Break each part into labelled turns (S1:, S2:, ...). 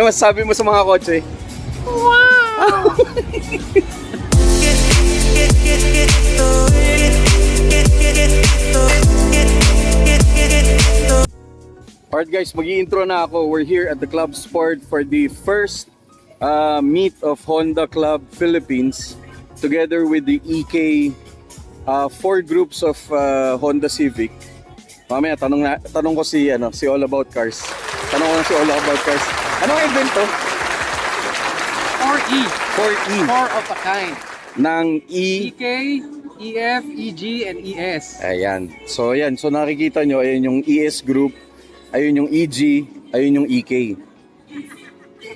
S1: Ano masasabi mo sa mga kotse? Wow! Alright guys, mag-i-intro na ako. We're here at the Club Sport for the first meet of Honda Club Philippines together with the EK, 4 groups of Honda Civic. Mamaya tanong ko si All About Cars. Tanong ko na si All About Cars. Anong event to?
S2: 4E.
S1: 4E.
S2: 4 of a kind.
S1: Ng E.
S2: EK, EF, EG, and ES.
S1: Ayan. So ayan. So nakikita nyo, ayan yung ES group. Ayun yung EG. Ayun yung EK.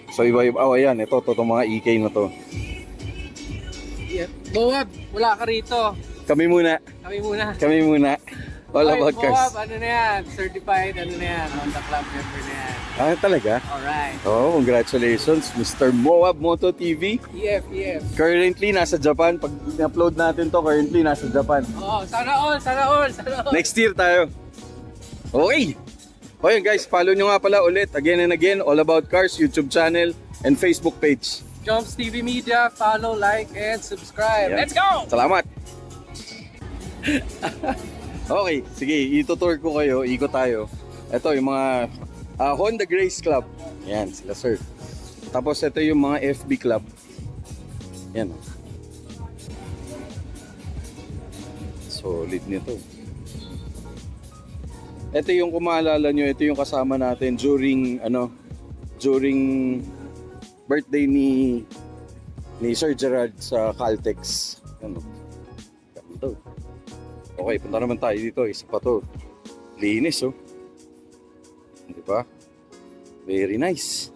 S1: So iba-iba. Oh ayan. Ito mga EK na to.
S2: Yeah. Moab, wala ka rito.
S1: Kami muna.
S2: Kami muna.
S1: All
S2: Oy,
S1: About Cars.
S2: Moab, ano na yan? Certified, ano na yan? Honda Club member na yan.
S1: Ah, talaga?
S2: Alright.
S1: Oh, congratulations, Mr. Moab Moto TV.
S2: EF.
S1: Currently, nasa Japan. Pag in-upload natin to, currently, nasa Japan.
S2: Oh, sana all.
S1: Next year tayo. Okay. O yun guys, follow nyo nga pala ulit, again and again, All About Cars, YouTube channel, and Facebook page.
S2: Jumps TV Media, follow, like, and subscribe.
S1: Ayan.
S2: Let's go!
S1: Salamat! Okay, sige, itutour ko kayo, ikot tayo. Ito yung mga Honda Grace Club. Yan, sila sir. Tapos ito yung mga FB Club. Yan. Solid nito. Ito yung kung maalala nyo, ito yung kasama natin during birthday ni Sir Gerard sa Caltex. Ano? Ganito. Okay, punta naman tayo dito. Isa pa to. Linis, oh. Di ba? Very nice.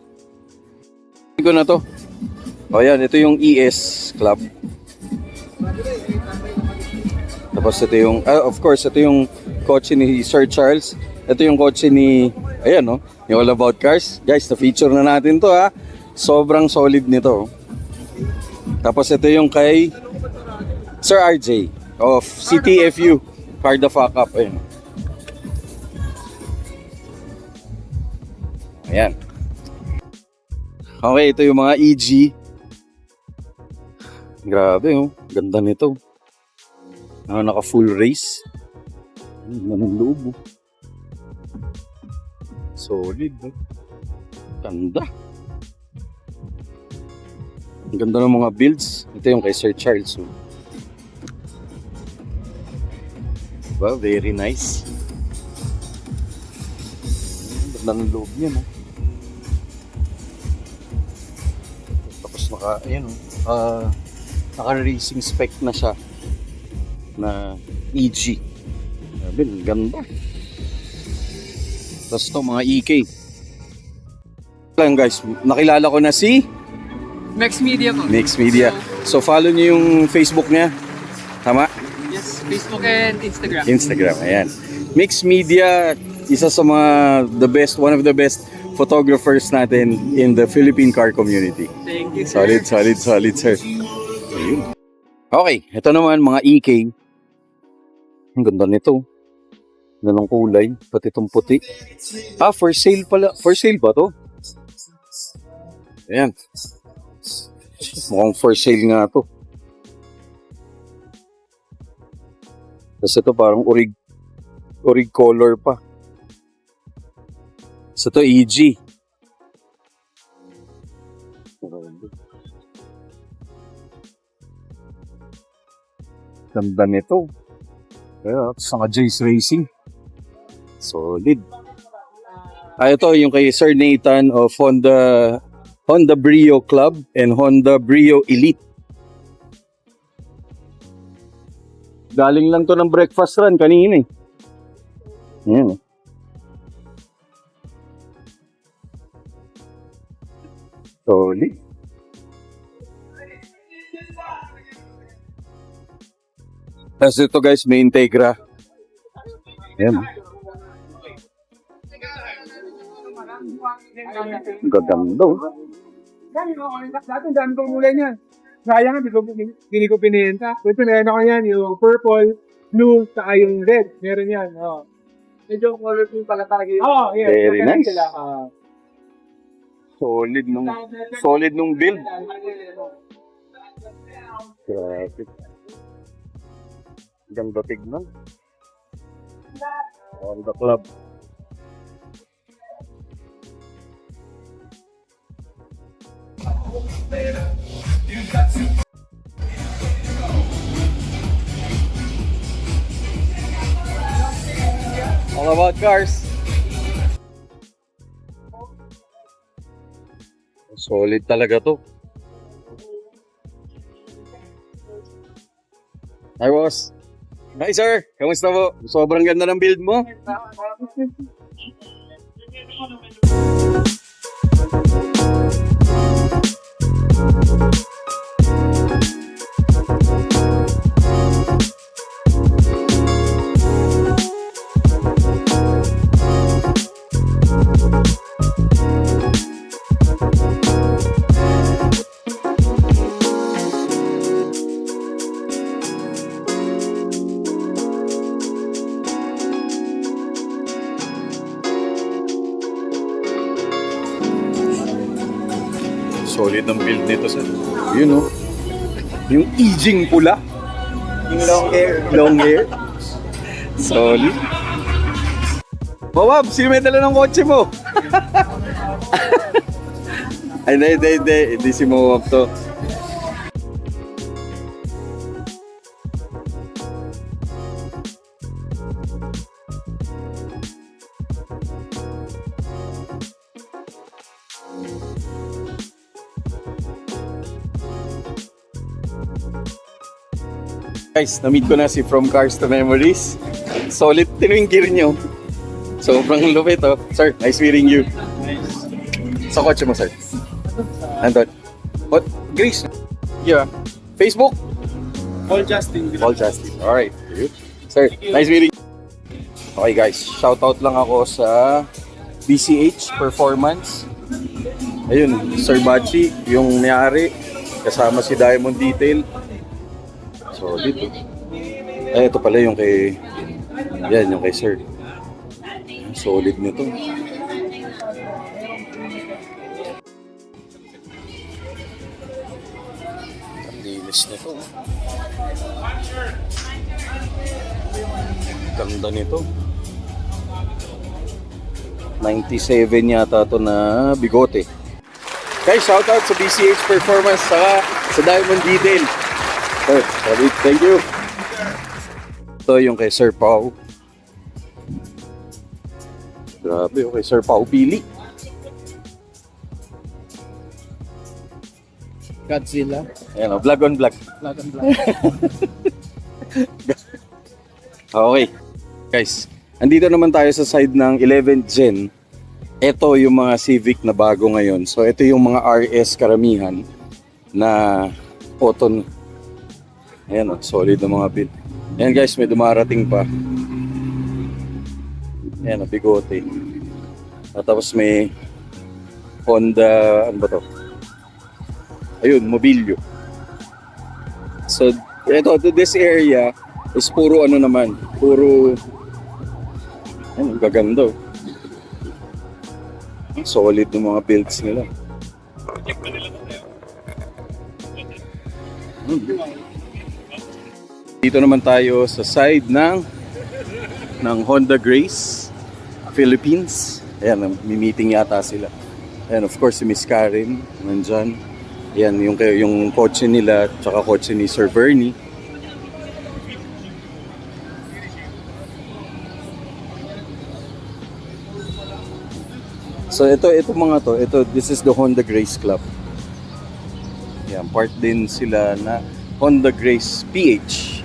S1: Ito na to. O yan, ito yung ES Club. Tapos ito yung, of course, ito yung kotse ni Sir Charles. Ito yung kotse ni, ayan, no? Yung All About Cars. Guys, na-feature na natin to, ha. Sobrang solid nito. Tapos ito yung kay Sir RJ of CTFU. Car the fuck up. Ayan. Ayan. Okay, ito yung mga EG. Grabe, oh. Ganda nito. Naka full race. Ang loob, oh. Solid, oh. Ganda. Ang ganda ng mga builds. Ito yung kay Sir Charles. Oh. Diba? Very nice. Ganda ng loob niya, no? Tapos naka-racing spec na siya na EG. Sabi, ganda. Tapos ito, mga EK. Lang guys, nakilala ko na si
S2: Next Media ko.
S1: Next Media. So follow niyo yung Facebook niya. Tama?
S2: Yes, Facebook and Instagram.
S1: Instagram, ayan. Mix Media, isa sa one of the best photographers natin in the Philippine car community.
S2: Thank you, sir.
S1: Solid, sir. Ayun. Okay, ito naman mga EK. Ang ganda nito. Ganong kulay, pati itong puti. For sale pala. For sale ba to? Ayan. Mukhang for sale nga to. Tapos ito parang orig color pa. So ito EG. Ganda nito. Kaya sa Jace Racing. Solid. Ito yung kay Sir Nathan of Honda Brio Club and Honda Brio Elite. Galing lang to ng breakfast run kanina eh. Ayan. Solid. Tapos ito guys, may Integra. Ayan. Gaganda.
S3: Dati ang dami kong kulay niyan. Sayang, hindi ko pinenta. Ito meron ako yan, yung purple, blue, saka yung red. Meron yan. Oh.
S2: Medyo colorful pala talaga yun.
S3: Oh, yeah.
S1: Very nice.
S3: Sila.
S1: Solid nung build. Grabe. Ganda tignan. Honda Club. All about cars. Solid talaga to. Hi, boss. Hi, sir. Kamusta po? Sobrang ganda ng build mo. Solid ang build nito, sir. Yun, oh. Yung aging pula. Yung long hair. Long hair. Solid. Bawab, sino may dala ng kotse mo? Ay, hindi. Hindi si Mawab to. Guys, na-meet ko na si From Cars to Memories. Solid din yung gear nyo. Sobrang lupit, oh. Sir, nice meeting you. Sa kotse mo, sir? Andon. What? Grace? Yeah. Facebook?
S2: Paul Justin.
S1: Paul Justin. Alright. Sir, nice meeting you. Okay guys, shoutout lang ako sa BCH Performance. Ayun, Sir Bachi, yung may-ari. Kasama si Diamond Detail. Solid. Ay, ito pala yung kay... Yan, yung kay Sir. Solid nito. Ang linis nito. Ganda nito. 97 yata to na bigote. Guys, shoutout sa BCH Performance sa Diamond Detail. Sir, thank you. Ito yung kay Sir Pau. Grabe, okay, Sir Pau Pili.
S2: Godzilla.
S1: Ayan o, vlog on vlog.
S2: Vlog and vlog.
S1: Okay. Guys, andito naman tayo sa side ng 11th Gen. Ito yung mga Civic na bago ngayon. So, ito yung mga RS karamihan na Photon. Ayan o, solid na mga build. Ayan guys, may dumarating pa. Ayan o, bigote. At tapos may Honda, ano ba to? Ayun, Mobilio. So, this area is puro ano naman, puro, ayan, ang gaganda. Solid ng mga builds nila. Dito naman tayo sa side ng Honda Grace Philippines. Ayan, may meeting yata sila. Ayan, of course, si Miss Karen nandyan. Ayan, yung kotse nila, tsaka kotse ni Sir Bernie. So ito mga to, this is the Honda Grace Club. Yan, part din sila na Honda Grace PH.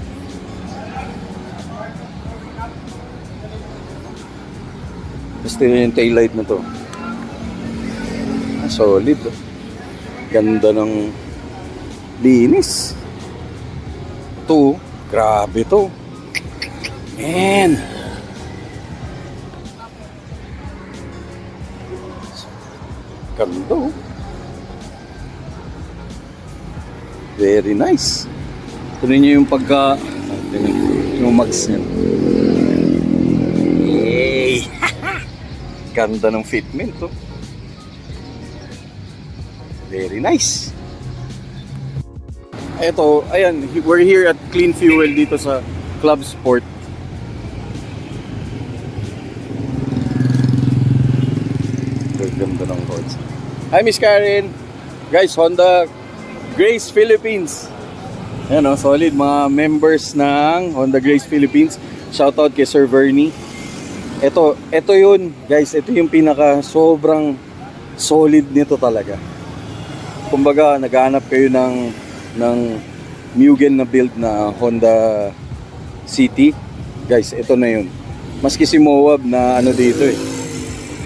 S1: Gusto nyo yung taillight na to. Solid. Ganda ng linis. Ito, grabe to. Man! Ganda. Very nice. Tuloy nyo yung pagka... yung mags nyo. Yay! Ganda ng fitment to. Very nice. Eto, ayan, we're here at Clean Fuel dito sa Club Sport. Ganda ng kotse. Hi, Miss Karen. Guys, Honda Grace Philippines. Ayan o, solid mga members ng Honda Grace Philippines. Shoutout kay Sir Vernie. Ito yun, guys. Ito yung pinaka sobrang solid nito talaga. Kumbaga, naghahanap kayo ng Mugen na build na Honda City. Guys, ito na yun. Maski si Moab na ano dito eh.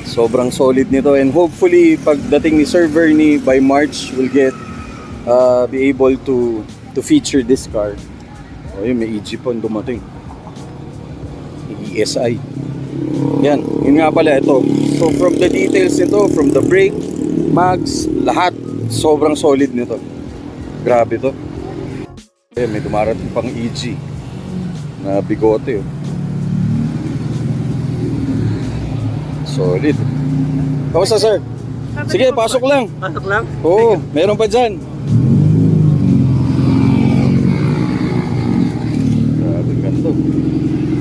S1: Sobrang solid nito, and hopefully pagdating ni Sir Vernie by March we'll be able to feature this car. Oh, yun, may EG po dumating. ESI. Yan, yun nga pala ito. So from the details nito, from the brake, mags, lahat sobrang solid nito. Grabe to. Ayan, may dumarating pang EG na bigote. Oh. Solid. Kamusta, sir? Sige, pasok lang.
S2: Pasok lang?
S1: Oo, meron pa dyan. Grabe, ganito.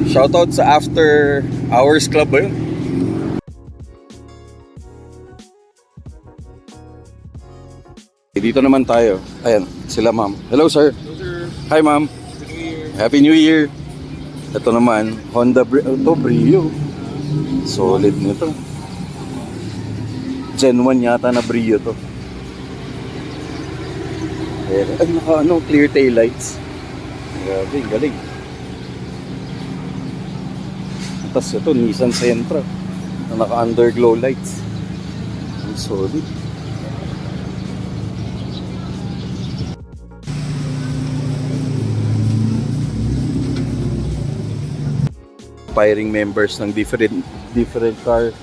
S1: Shoutout sa After Hours Club ba yun? Dito naman tayo. Ayan, sila ma'am. Hello, sir.
S2: Hello, sir.
S1: Hi, ma'am. Happy New Year. Ito naman, Honda Brio. Solid nito. Gen 1 yata na Brio to. Ay, clear tail lights. Grabe, galing. Tapos ito, Nissan Sentra na naka-underglow lights. Ang solid. Aspiring members ng different car.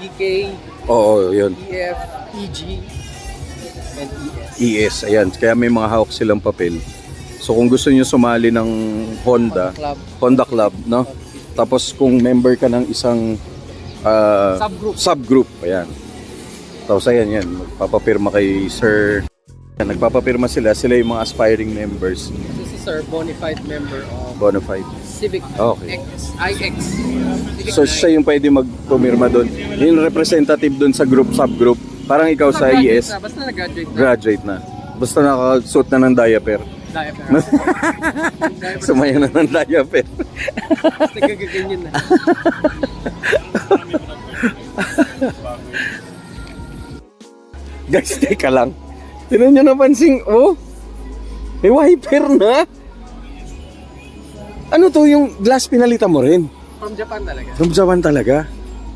S2: EK,
S1: Oo, yun.
S2: EF, EG, and ES.
S1: ES, ayan. Kaya may mga hawak silang papel. So kung gusto niyo sumali ng Honda Club, no? Tapos kung member ka ng isang subgroup, ayan. Tapos ayan, magpapapirma kay Sir. Nagpapapirma sila yung mga aspiring members.
S2: This is our bonafide member of
S1: Bonafide.
S2: Civic
S1: Okay.
S2: IX. Civic
S1: So siya yung pwede magpumirma doon. Yung representative doon sa subgroup. Parang ikaw sa ES,
S2: Basta nag-graduate na.
S1: graduate na. Basta nakasuot na ng diaper.
S2: Diaper.
S1: Sumaya na ng diaper.
S2: Nagagaganyan na.
S1: Guys, teka lang. Tinan nyo napansin, may wiper na. Ano to, yung glass pinalitan mo rin?
S2: From Japan talaga.
S1: From Japan talaga?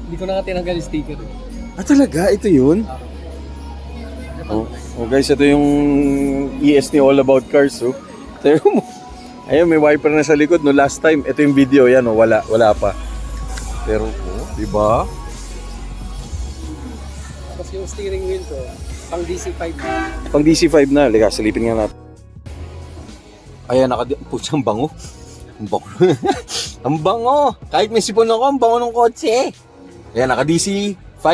S2: Hindi ko na nga tinanggal yung sticker. Eh.
S1: Ah, talaga? Ito yun?
S2: Japan
S1: Oh guys, ito yung ES ni All About Cars. Oh. Tayo mo. Ayun, may wiper na sa likod. No, last time, ito yung video. Yan, wala pa. Pero, di ba?
S2: Tapos yung steering wheel ko, pang DC5.
S1: Pang DC5 na. Liga, silipin nga natin. Ayan, putsang bango. Ang bango. Ang bango. Kahit may sipon ako, ang bango ng kotse. Ayan, naka DC5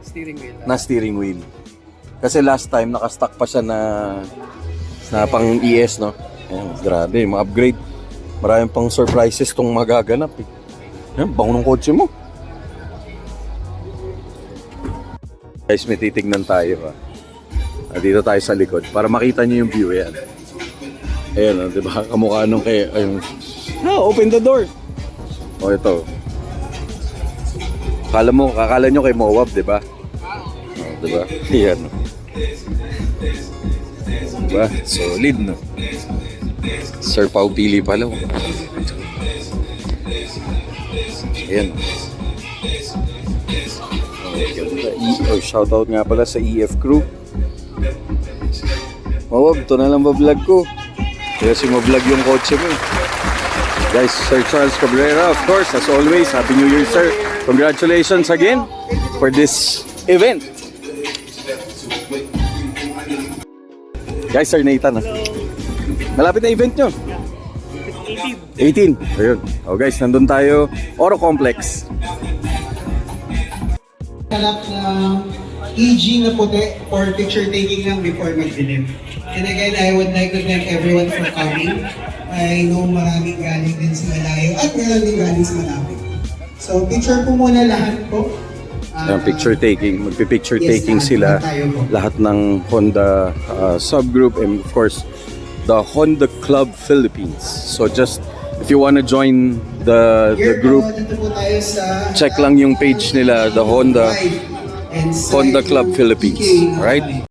S2: Steering wheel.
S1: na steering wheel. Kasi last time, naka-stock pa siya na pang ES, no? Ayan, grabe, ma-upgrade. Maraming pang surprises tong magaganap. Eh. Ayan, bango ng kotse mo. Guys, may titignan tayo. Dito tayo sa likod para makita nyo yung view. Ayan. Ayan, di ba? Kamukha nung kay... Ayun. Open the door. Ito. Akala nyo kay Moab, di ba? Di ba? Ayan. Diba? Solid, no? Sir Pau Pili pala. Ayan. Shoutout nga pala sa EF crew. Moab, ito na lang ba-vlog ko? Kasi ma-vlog yung kotse mo. Guys, Sir Charles Cabrera, of course, as always, Happy New Year, sir. Congratulations again for this event. Guys, Sir Nathan. Malapit na event nyo. 18. Ayun. Guys, nandun tayo. Oro Complex.
S4: Kalap ng EG na puti for picture taking lang before mag-dilim. And again, I would like to thank everyone for coming. I know maraming galing din sa malayo at meron din galing sa malapit. So picture po muna lahat po.
S1: Yung picture taking, magpi-picture
S4: Yes,
S1: taking
S4: lahat
S1: sila,
S4: tayo po.
S1: lahat ng Honda subgroup, and of course the Honda Club Philippines. So just if you wanna join the
S4: Here
S1: group,
S4: po, dito po tayo sa
S1: check lang yung page nila, the Honda
S4: and side
S1: Honda Club
S4: ng
S1: Philippines.
S4: PK.
S1: Alright?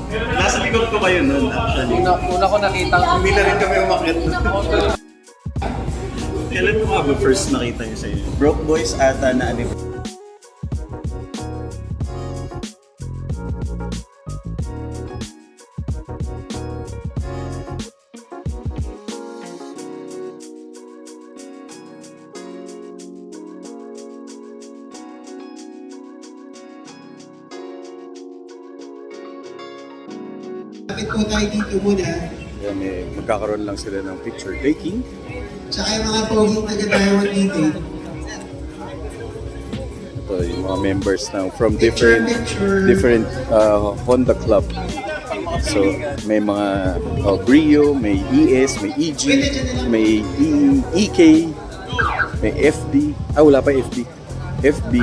S5: Nasa likod ko kayo nun, actually.
S2: Una ko nakita
S5: Hindi na rin kami umakyat nun. Kailan mo nga ba first nakita niyo sa inyo? Broke Boys ata na anime.
S4: Lapit po tayo dito muna.
S1: Yan, magkakaroon lang sila ng picture taking.
S4: Tsaka yung mga poging taga-Taiwan dito.
S1: Ito yung mga members ng from
S4: Picture,
S1: different
S4: picture.
S1: different Honda Club. So may mga Brio, may ES, may EG, may EK, may FD. Ah, wala pa FD. FB.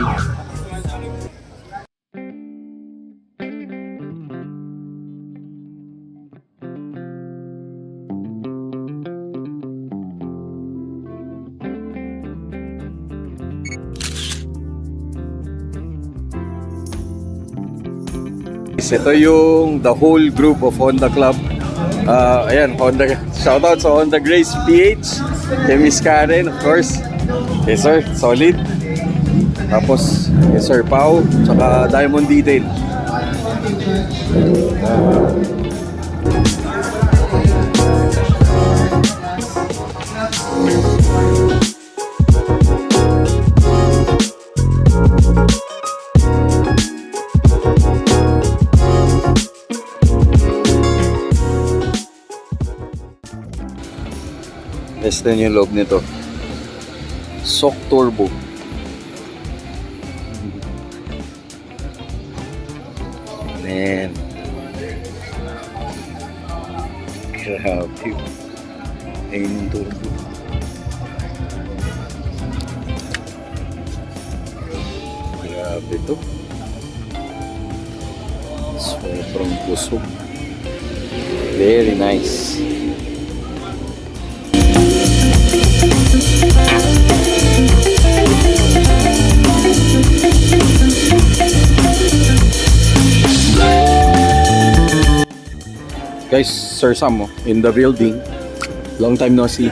S1: Ito yung the whole group of Honda Club. Ayan, Honda. Shoutout sa Honda Grace PH. Kay Miss Karen, of course. Yes sir, solid. Tapos, yes sir, Pau. Tsaka Diamond Detail. Yes, din yung loob nito. Sok Turbo. Man. Grabe. Ayun yung turbo. Grabe to. Sobrang busog. Very nice. Guys, Sir Sam in the building. Long time no see.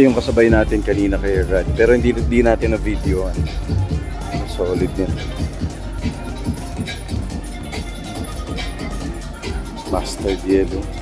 S1: yung kasabay natin kanina kay Rad. Pero hindi natin na video. Solid yan. Mustard yellow.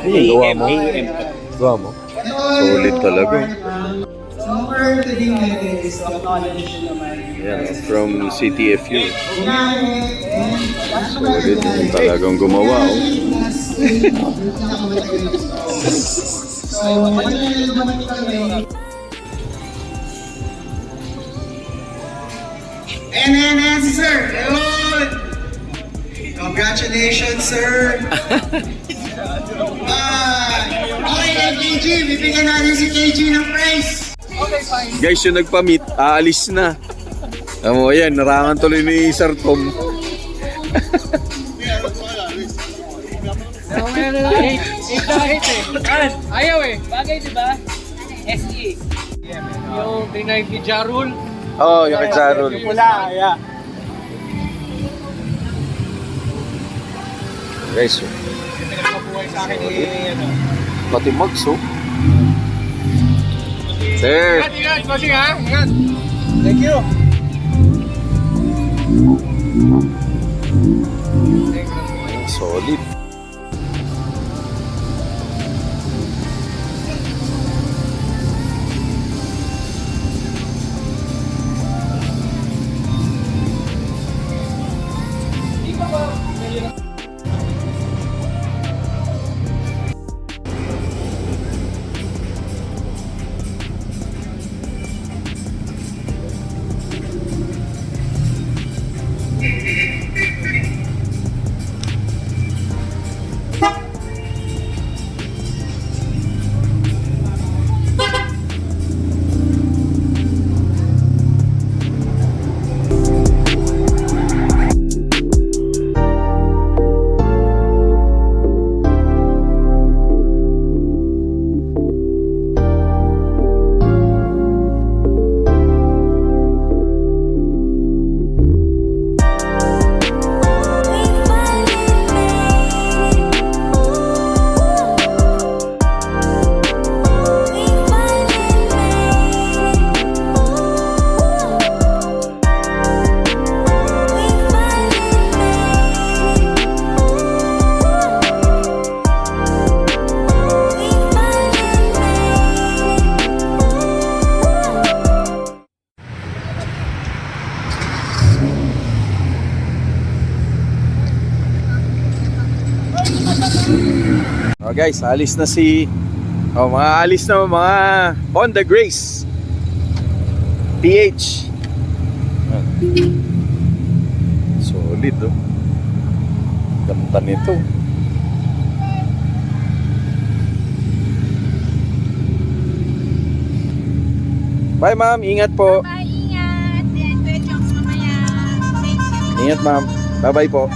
S1: Gawa mo. Gawa mo. Solid talaga.
S4: So, for today natin is the audition naman.
S1: Yan, from CTFU. Solid din talagang gumawa. Oh.
S4: So, naman kami. And si sir! Ayun! Congratulations, sir! Okay, KG, bibigyan natin si KG ng prize!
S1: Guys, yung nagpa-meet, aalis na. Alam mo, ayan, narangan tuloy ni Sir Tom.
S2: Ayaw eh. Bagay, di ba? SE. Yung 390 Jarul.
S1: Oo, yung kay Jarol.
S2: Pula, yeah.
S1: Guys,
S2: Pinagpapuhay sa akin
S1: pati Max, oh. Sir!
S2: Ingat, bossing ha. Ingat. Thank you.
S1: Solid. Oh guys, alis na mga alis na mga Honda Grace PH. Solid, oh. Ganda nito. Bye ma'am, ingat po.
S6: Bye, ingat. Yan, Kuya Chokes mamaya. Thank you.
S1: Ingat ma'am. Bye bye po.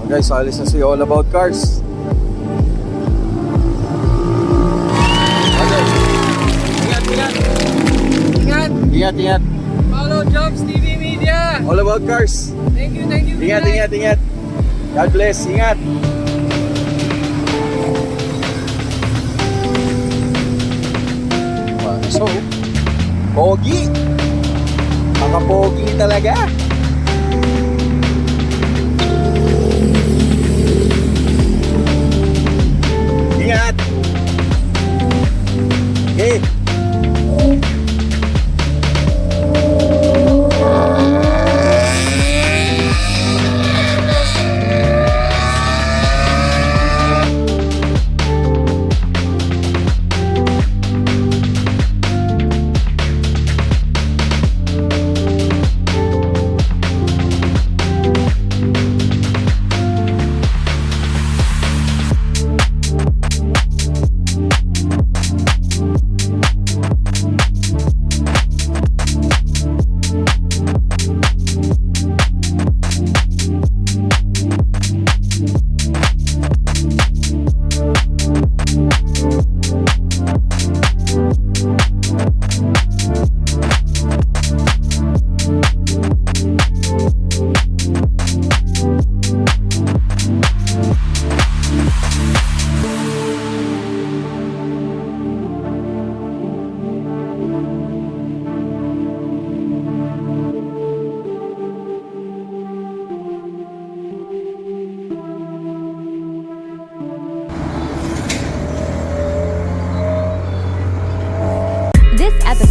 S1: Guys, alis na si All About Cars.
S2: Ingat, ingat. Ingat.
S1: Ingat, ingat.
S2: Follow Jobs TV Media.
S1: All About Cars.
S2: Thank you, thank you.
S1: Ingat,
S2: Good night.
S1: ingat, ingat. God bless, ingat. So, pogi. Makapogi talaga. Ingat.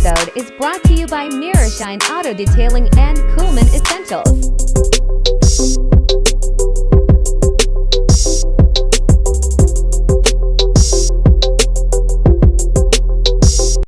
S7: episode is brought to you by Mirror Shine Auto Detailing and Coolman Essentials.